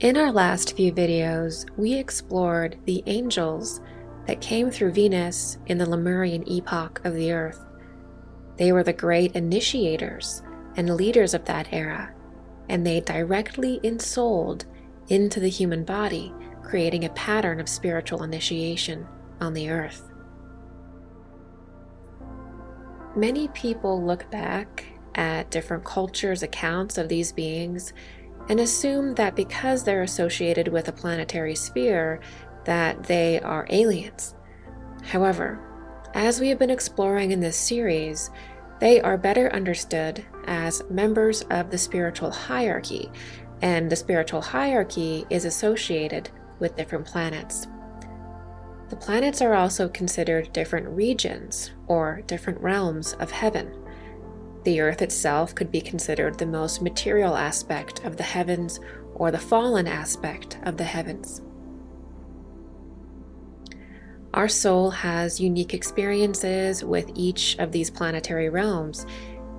In our last few videos, we explored the angels that came through Venus in the Lemurian epoch of the Earth. They were the great initiators and leaders of that era, and they directly ensouled into the human body, creating a pattern of spiritual initiation on the Earth. Many people look back at different cultures' accounts of these beings and assume that because they're associated with a planetary sphere, that they are aliens. However, as we have been exploring in this series, they are better understood as members of the spiritual hierarchy, and the spiritual hierarchy is associated with different planets. The planets are also considered different regions or different realms of heaven. The Earth itself could be considered the most material aspect of the heavens or the fallen aspect of the heavens. Our soul has unique experiences with each of these planetary realms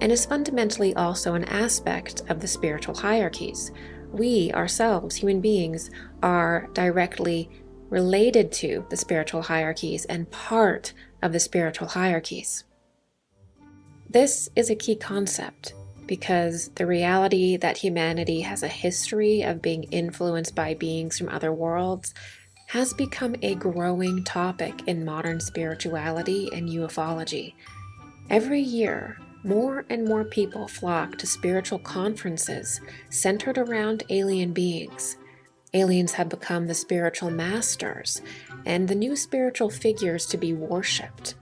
and is fundamentally also an aspect of the spiritual hierarchies. We ourselves, human beings, are directly related to the spiritual hierarchies and part of the spiritual hierarchies. This is a key concept because the reality that humanity has a history of being influenced by beings from other worlds has become a growing topic in modern spirituality and ufology. Every year, more and more people flock to spiritual conferences centered around alien beings. Aliens have become the spiritual masters and the new spiritual figures to be worshipped.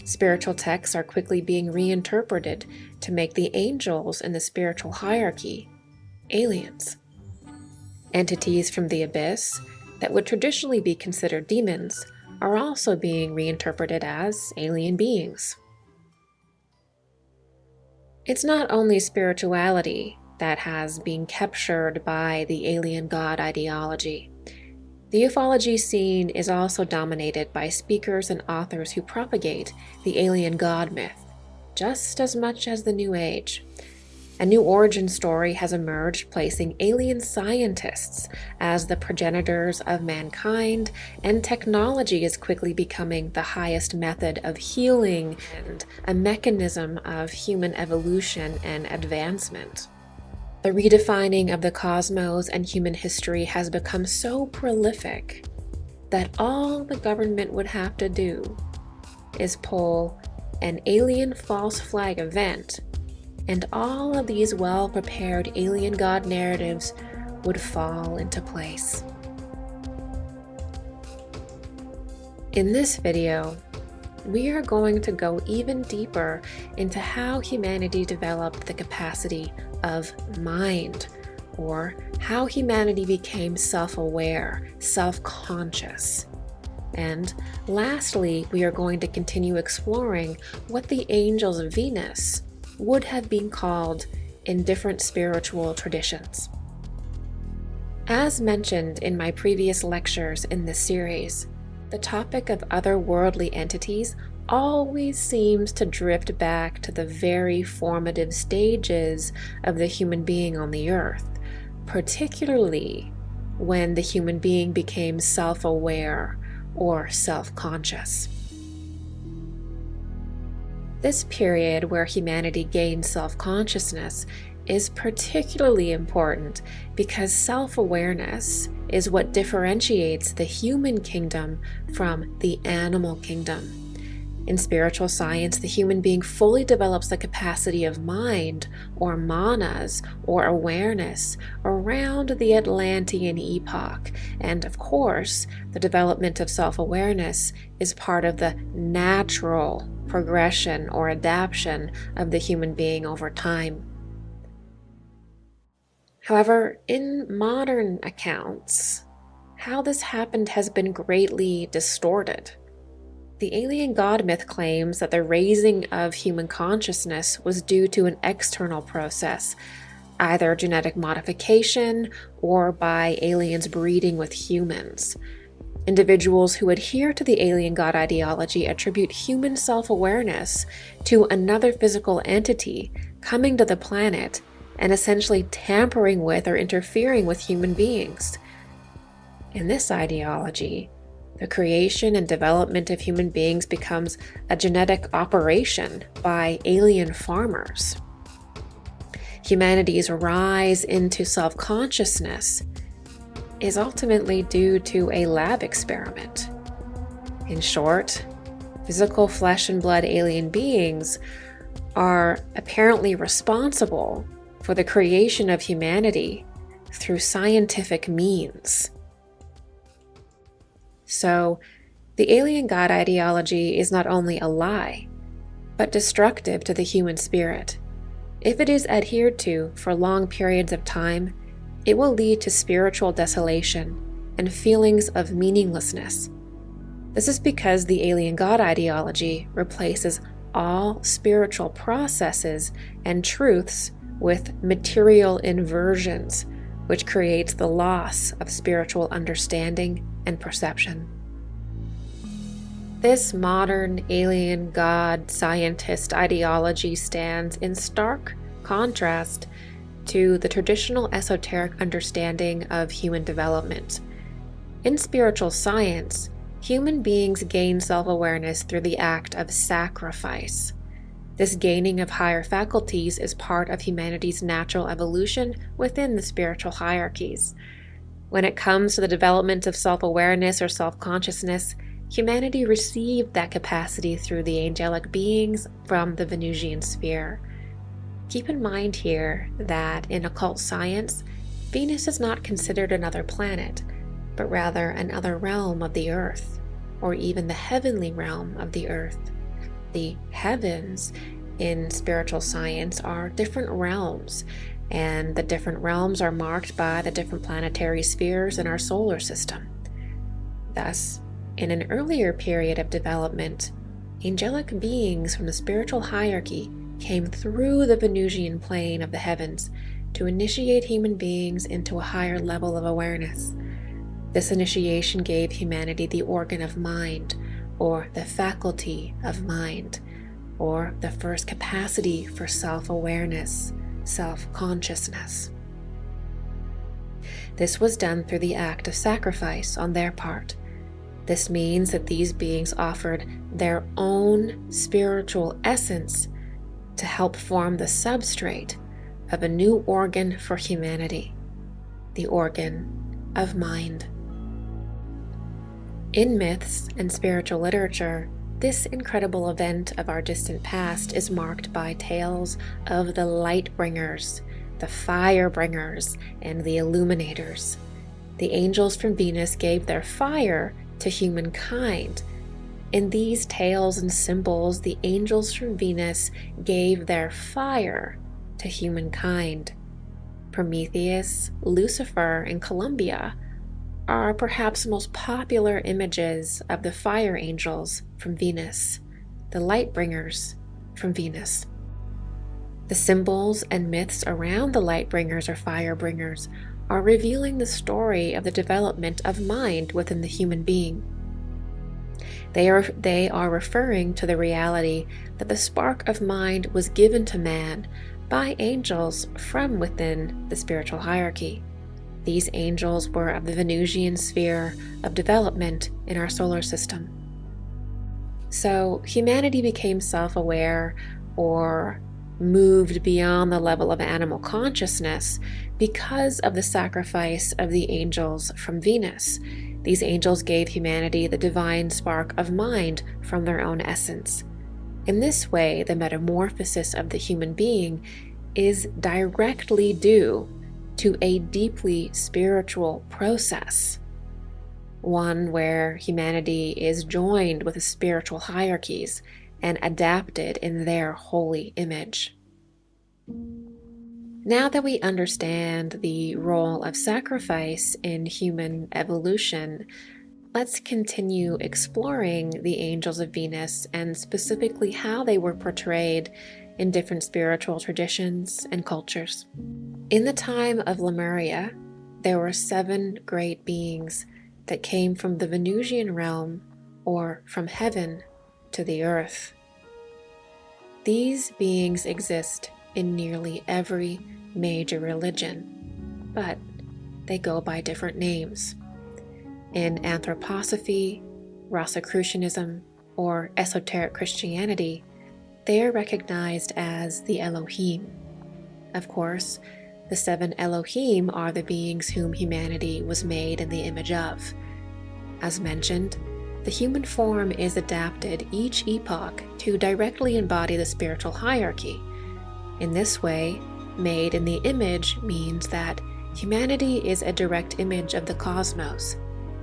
Spiritual texts are quickly being reinterpreted to make the angels in the spiritual hierarchy aliens. Entities from the abyss that would traditionally be considered demons are also being reinterpreted as alien beings. It's not only spirituality that has been captured by the alien god ideology. The ufology scene is also dominated by speakers and authors who propagate the alien god myth, just as much as the New Age. A new origin story has emerged placing alien scientists as the progenitors of mankind, and technology is quickly becoming the highest method of healing and a mechanism of human evolution and advancement. The redefining of the cosmos and human history has become so prolific that all the government would have to do is pull an alien false flag event, and all of these well-prepared alien god narratives would fall into place. In this video, we are going to go even deeper into how humanity developed the capacity of mind, or how humanity became self-aware, self-conscious. And lastly, we are going to continue exploring what the angels of Venus would have been called in different spiritual traditions. As mentioned in my previous lectures in this series, the topic of otherworldly entities always seems to drift back to the very formative stages of the human being on the Earth, particularly when the human being became self-aware or self-conscious. This period where humanity gained self-consciousness is particularly important because self-awareness is what differentiates the human kingdom from the animal kingdom. In spiritual science, the human being fully develops the capacity of mind, or manas, or awareness, around the Atlantean epoch. And of course, the development of self-awareness is part of the natural progression or adaptation of the human being over time. However, in modern accounts, how this happened has been greatly distorted. The alien god myth claims that the raising of human consciousness was due to an external process, either genetic modification or by aliens breeding with humans. Individuals who adhere to the alien god ideology attribute human self-awareness to another physical entity coming to the planet and essentially tampering with or interfering with human beings. In this ideology, the creation and development of human beings becomes a genetic operation by alien farmers. Humanity's rise into self-consciousness is ultimately due to a lab experiment. In short, physical flesh and blood alien beings are apparently responsible for the creation of humanity through scientific means. So, the alien god ideology is not only a lie, but destructive to the human spirit. If it is adhered to for long periods of time, it will lead to spiritual desolation and feelings of meaninglessness. This is because the alien god ideology replaces all spiritual processes and truths with material inversions, which creates the loss of spiritual understanding and perception. This modern alien god scientist ideology stands in stark contrast to the traditional esoteric understanding of human development. In spiritual science, human beings gain self-awareness through the act of sacrifice. This gaining of higher faculties is part of humanity's natural evolution within the spiritual hierarchies. When it comes to the development of self-awareness or self-consciousness, humanity received that capacity through the angelic beings from the Venusian sphere. Keep in mind here that in occult science, Venus is not considered another planet, but rather another realm of the earth, or even the heavenly realm of the earth. The heavens in spiritual science are different realms, and the different realms are marked by the different planetary spheres in our solar system. Thus, in an earlier period of development, angelic beings from the spiritual hierarchy came through the Venusian plane of the heavens to initiate human beings into a higher level of awareness. This initiation gave humanity the organ of mind, or the faculty of mind, or the first capacity for self-awareness, self-consciousness. This was done through the act of sacrifice on their part. This means that these beings offered their own spiritual essence to help form the substrate of a new organ for humanity, the organ of mind. In myths and spiritual literature, this incredible event of our distant past is marked by tales of the light bringers, the fire bringers, and the illuminators. The angels from Venus gave their fire to humankind. In these tales and symbols, the angels from Venus gave their fire to humankind. Prometheus, Lucifer, and Columbia are perhaps the most popular images of the fire angels from Venus, the light bringers from Venus. The symbols and myths around the light bringers or fire bringers are revealing the story of the development of mind within the human being. They are referring to the reality that the spark of mind was given to man by angels from within the spiritual hierarchy. These angels were of the Venusian sphere of development in our solar system. So humanity became self-aware or moved beyond the level of animal consciousness because of the sacrifice of the angels from Venus. These angels gave humanity the divine spark of mind from their own essence. In this way, the metamorphosis of the human being is directly due to a deeply spiritual process, one where humanity is joined with the spiritual hierarchies and adapted in their holy image. Now that we understand the role of sacrifice in human evolution, let's continue exploring the angels of Venus and specifically how they were portrayed in different spiritual traditions and cultures. In the time of Lemuria, there were 7 great beings that came from the Venusian realm, or from heaven to the earth. These beings exist in nearly every major religion, but they go by different names. In anthroposophy, Rosicrucianism, or esoteric Christianity, they are recognized as the Elohim. Of course, the 7 Elohim are the beings whom humanity was made in the image of. As mentioned, the human form is adapted each epoch to directly embody the spiritual hierarchy. In this way, made in the image means that humanity is a direct image of the cosmos.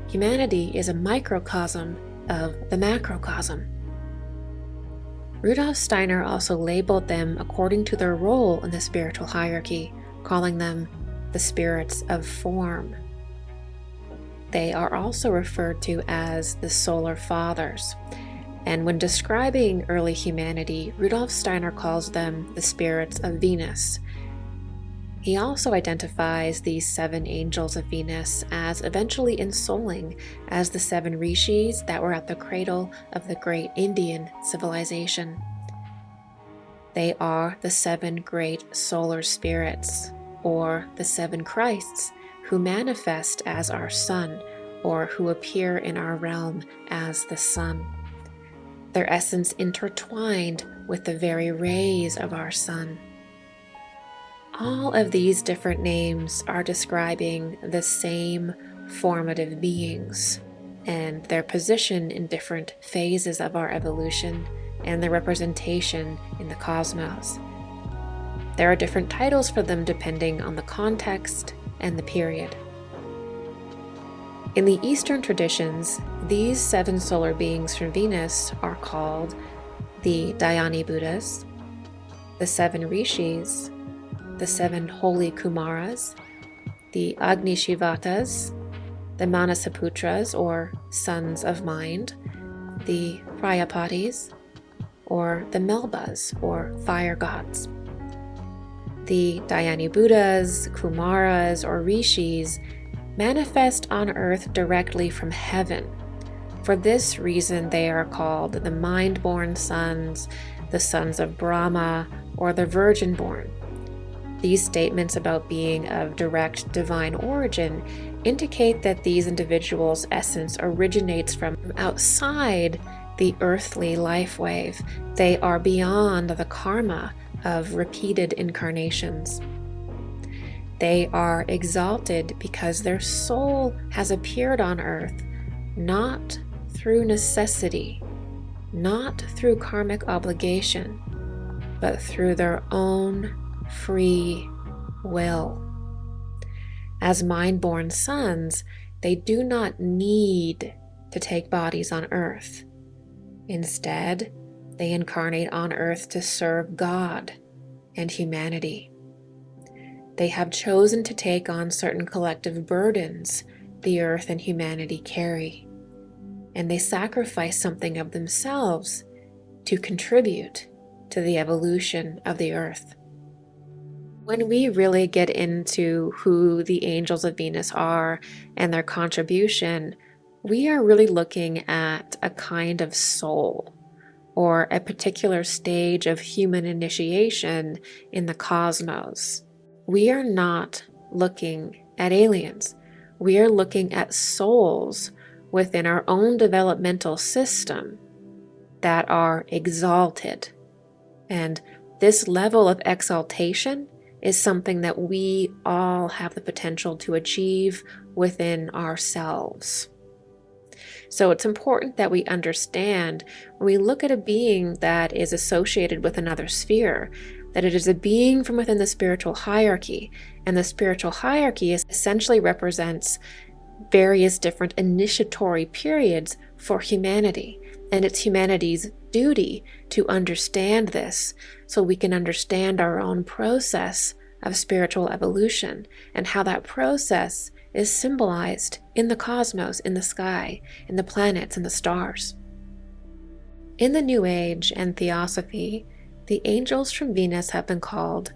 Humanity is a microcosm of the macrocosm. Rudolf Steiner also labeled them according to their role in the spiritual hierarchy, calling them the spirits of form. They are also referred to as the solar fathers, and when describing early humanity, Rudolf Steiner calls them the spirits of Venus. He also identifies these 7 angels of Venus as eventually ensouling as the 7 Rishis that were at the cradle of the great Indian civilization. They are the 7 great solar spirits, or the 7 Christs, who manifest as our sun, or who appear in our realm as the sun. Their essence intertwined with the very rays of our sun. All of these different names are describing the same formative beings and their position in different phases of our evolution and their representation in the cosmos. There are different titles for them depending on the context and the period. In the Eastern traditions, these 7 solar beings from Venus are called the Dhyani Buddhas, the 7 Rishis, the 7 holy Kumaras, the Agnishvattas, the Manasaputras, or sons of mind, the Prajapatis, or the Melbas, or fire gods. The Dhyani Buddhas, Kumaras, or Rishis manifest on earth directly from heaven. For this reason, they are called the mind-born sons, the sons of Brahma, or the virgin-born. These statements about being of direct divine origin indicate that these individuals' essence originates from outside the earthly life wave. They are beyond the karma of repeated incarnations. They are exalted because their soul has appeared on earth not through necessity, not through karmic obligation, but through their own free will. As mind-born sons, they do not need to take bodies on earth. Instead, they incarnate on earth to serve God and humanity. They have chosen to take on certain collective burdens the earth and humanity carry, and they sacrifice something of themselves to contribute to the evolution of the earth. When we really get into who the angels of Venus are and their contribution, we are really looking at a kind of soul, or a particular stage of human initiation in the cosmos. We are not looking at aliens. We are looking at souls within our own developmental system that are exalted. And this level of exaltation is something that we all have the potential to achieve within ourselves. So it's important that we understand when we look at a being that is associated with another sphere, that it is a being from within the spiritual hierarchy, and the spiritual hierarchy essentially represents various different initiatory periods for humanity, and it's humanity's duty to understand this so we can understand our own process of spiritual evolution and how that process is symbolized in the cosmos, in the sky, in the planets and the stars. In the New Age and Theosophy, the angels from Venus have been called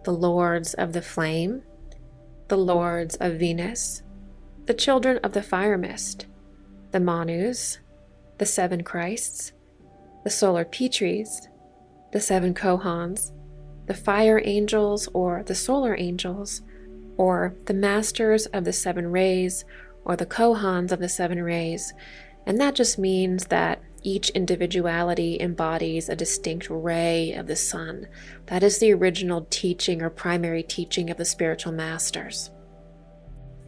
the Lords of the Flame, the Lords of Venus, the Children of the Fire Mist, the Manus, the 7 Christs, the Solar Pitris, the 7 Cohans, the fire angels or the solar angels, or the masters of the seven rays, or the Cohans of the seven rays. And that just means that each individuality embodies a distinct ray of the sun. That is the original teaching or primary teaching of the spiritual masters.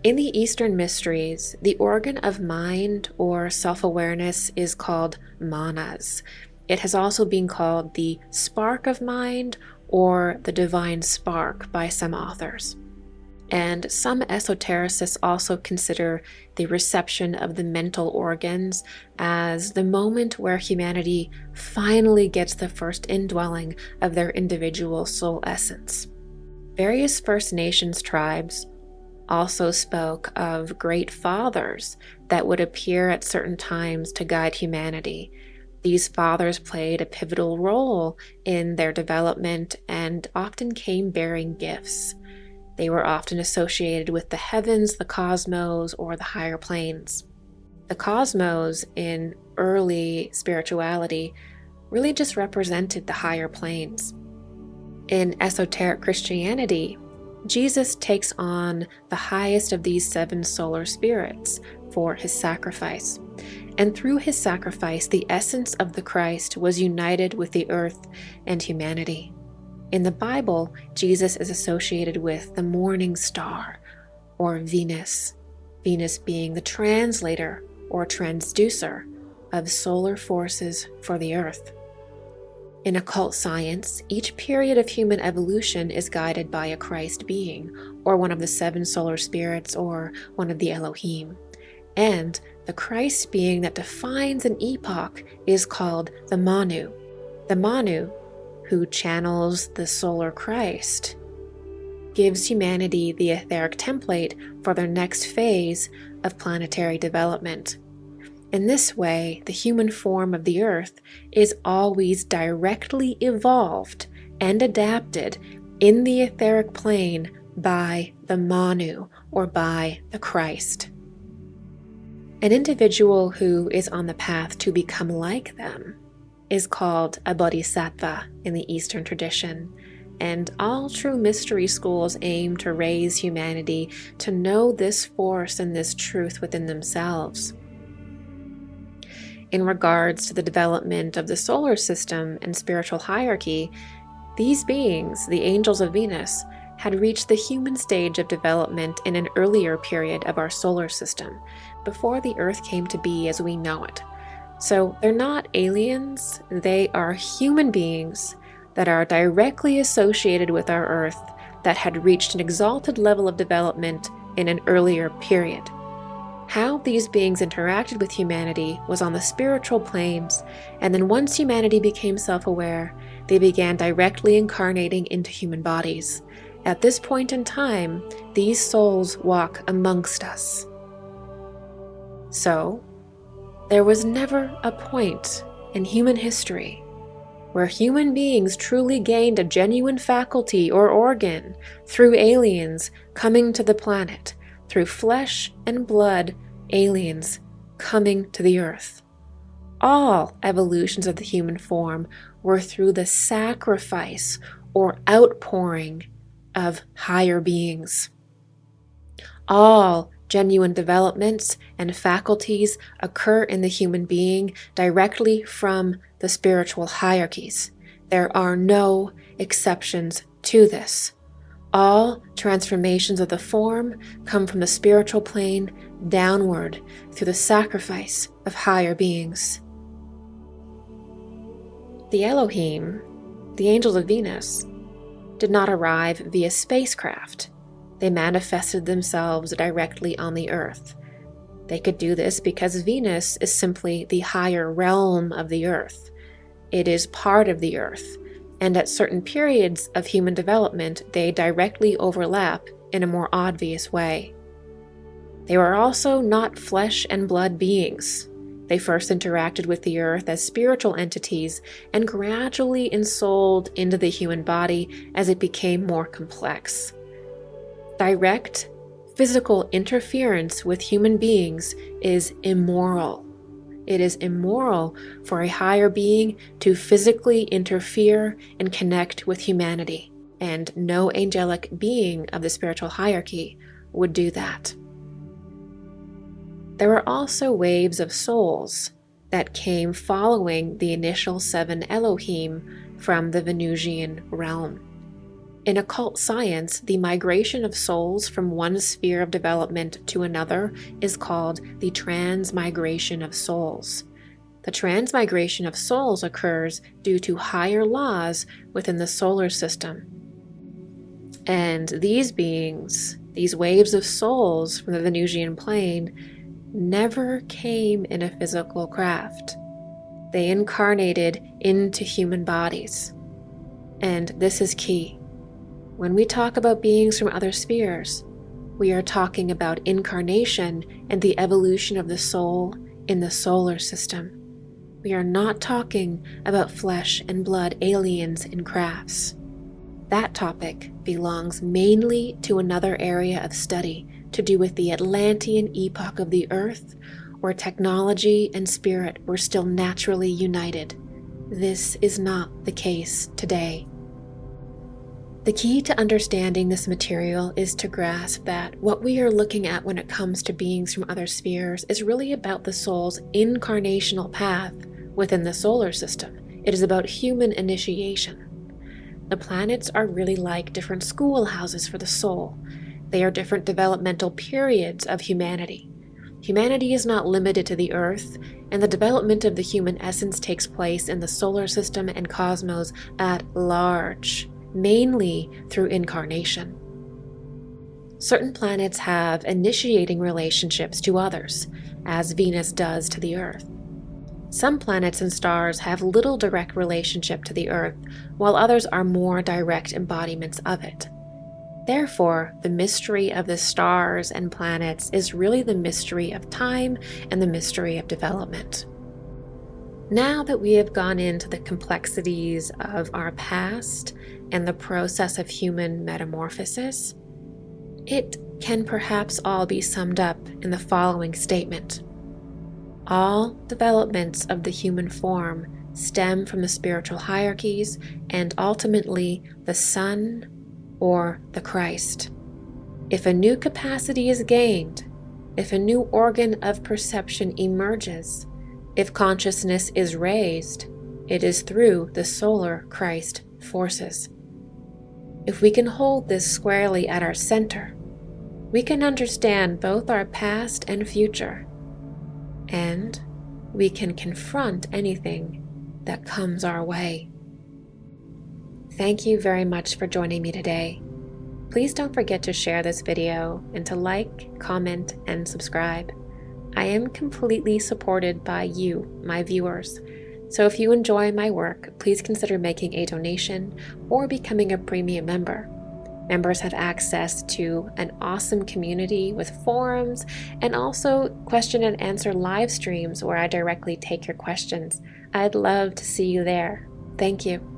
In the Eastern mysteries, the organ of mind or self-awareness is called Manus. It has also been called the spark of mind or the divine spark by some authors. And some esotericists also consider the reception of the mental organs as the moment where humanity finally gets the first indwelling of their individual soul essence. Various First Nations tribes also spoke of great fathers that would appear at certain times to guide humanity. These fathers played a pivotal role in their development and often came bearing gifts. They were often associated with the heavens, the cosmos, or the higher planes. The cosmos in early spirituality really just represented the higher planes. In esoteric Christianity, Jesus takes on the highest of these seven solar spirits for his sacrifice. And through his sacrifice, the essence of the Christ was united with the earth and humanity. In the Bible, Jesus is associated with the morning star, or Venus, Venus being the translator or transducer of solar forces for the earth. In occult science, each period of human evolution is guided by a Christ being, or one of the seven solar spirits, or one of the Elohim. And the Christ being that defines an epoch is called the Manu. The Manu, who channels the solar Christ, gives humanity the etheric template for their next phase of planetary development. In this way, the human form of the earth is always directly evolved and adapted in the etheric plane by the Manu, or by the Christ. An individual who is on the path to become like them is called a bodhisattva in the Eastern tradition, and all true mystery schools aim to raise humanity to know this force and this truth within themselves. In regards to the development of the solar system and spiritual hierarchy, these beings, the angels of Venus, had reached the human stage of development in an earlier period of our solar system, before the Earth came to be as we know it. So they're not aliens, they are human beings that are directly associated with our Earth that had reached an exalted level of development in an earlier period. How these beings interacted with humanity was on the spiritual planes, and then once humanity became self-aware, they began directly incarnating into human bodies. At this point in time, these souls walk amongst us. So, there was never a point in human history where human beings truly gained a genuine faculty or organ through aliens coming to the planet, through flesh and blood aliens coming to the earth. All evolutions of the human form were through the sacrifice or outpouring of higher beings. All genuine developments and faculties occur in the human being directly from the spiritual hierarchies. There are no exceptions to this. All transformations of the form come from the spiritual plane downward through the sacrifice of higher beings. The Elohim, the angels of Venus, did not arrive via spacecraft. They manifested themselves directly on the earth. They could do this because Venus is simply the higher realm of the earth. It is part of the earth, and at certain periods of human development, they directly overlap in a more obvious way. They were also not flesh and blood beings. They first interacted with the earth as spiritual entities and gradually ensouled into the human body as it became more complex. Direct physical interference with human beings is immoral. It is immoral for a higher being to physically interfere and connect with humanity, and no angelic being of the spiritual hierarchy would do that. There were also waves of souls that came following the initial 7 Elohim from the Venusian realm. In occult science, the migration of souls from one sphere of development to another is called the transmigration of souls. The transmigration of souls occurs due to higher laws within the solar system. And these beings, these waves of souls from the Venusian plane, never came in a physical craft. They incarnated into human bodies. And this is key. When we talk about beings from other spheres, we are talking about incarnation and the evolution of the soul in the solar system. We are not talking about flesh and blood aliens in crafts. That topic belongs mainly to another area of study to do with the Atlantean epoch of the Earth, where technology and spirit were still naturally united. This is not the case today. The key to understanding this material is to grasp that what we are looking at when it comes to beings from other spheres is really about the soul's incarnational path within the solar system. It is about human initiation. The planets are really like different schoolhouses for the soul. They are different developmental periods of humanity. Humanity is not limited to the Earth, and the development of the human essence takes place in the solar system and cosmos at large, mainly through incarnation. Certain planets have initiating relationships to others, as Venus does to the Earth. Some planets and stars have little direct relationship to the Earth, while others are more direct embodiments of it. Therefore, the mystery of the stars and planets is really the mystery of time and the mystery of development. Now that we have gone into the complexities of our past and the process of human metamorphosis, it can perhaps all be summed up in the following statement. All developments of the human form stem from the spiritual hierarchies and ultimately the Son or the Christ. If a new capacity is gained, if a new organ of perception emerges, if consciousness is raised, it is through the solar Christ forces. If we can hold this squarely at our center, we can understand both our past and future, and we can confront anything that comes our way. Thank you very much for joining me today. Please don't forget to share this video and to like, comment, and subscribe. I am completely supported by you, my viewers. So if you enjoy my work, please consider making a donation or becoming a premium member. Members have access to an awesome community with forums and also question and answer live streams where I directly take your questions. I'd love to see you there. Thank you.